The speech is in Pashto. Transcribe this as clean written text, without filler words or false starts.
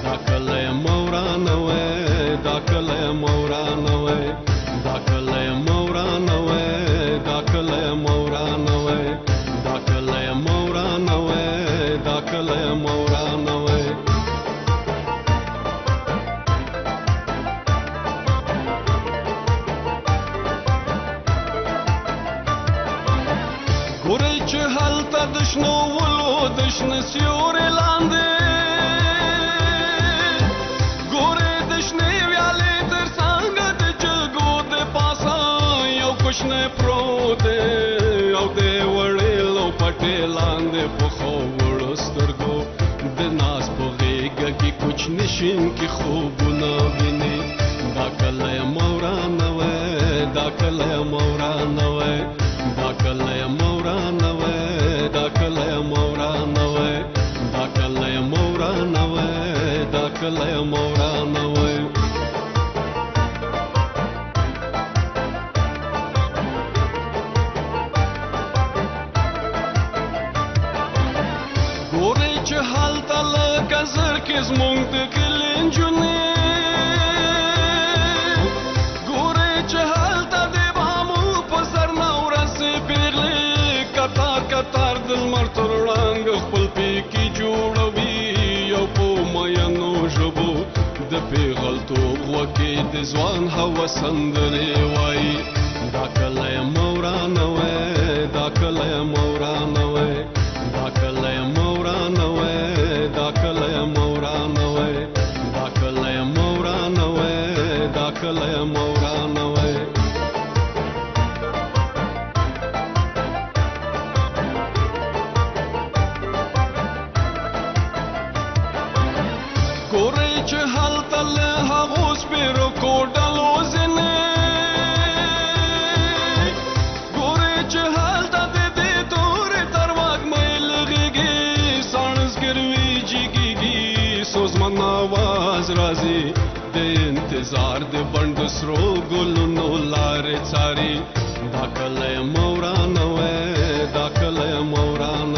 دا کلی مورانوی دا کلی مورانوی دا کلی مورانوی دا کلی مورانوی دا کلی مورانوی دا کلی مورانوی ګورئ چې هلته د شنو ولو د شنه سیوري لاندې ګورئ د شنې ویالې تر څنګه د جلګو د پاسه یو کوچنی پروت دی او د وړېلو پټې لاندې پخو وړو سترګو د ناز په غېږه کې کوچني شین کې خوبونه ویني دا کلی مورانوی دا کلی مورانوی دا کلی مورانوی دا کلی مورانوی دا کلی مورانوی دا کلی مورانوی ګورئ چې هلته لکه زرکې زموږ د کلي نجونې ګورئ چې هلته د بامو په سر نورسې پیغلې کتار کتار د لمر تر وړانګه خپل پیکي جوړوي یو په مینو ژبو د پیغلتوب غوږ د ځوان هوا سندرې وایي دا کلی مورانوی دا کلی مورانوی دا کلی مورانوی دا کلی مورانوی دا کلی مورانوی دا کلی مورانوی ګورئ چې هلته له هغو سپېرو کوډلو ځینې ګورئ چې هلته د دې تورې تر وږمۍ لغېږي ساړزګر ویجېږي سوزمن آواز راځي د انتظار د بڼډو سرو ګلونو لارې څاري دا کلی مورانوی دا کلی مورانوی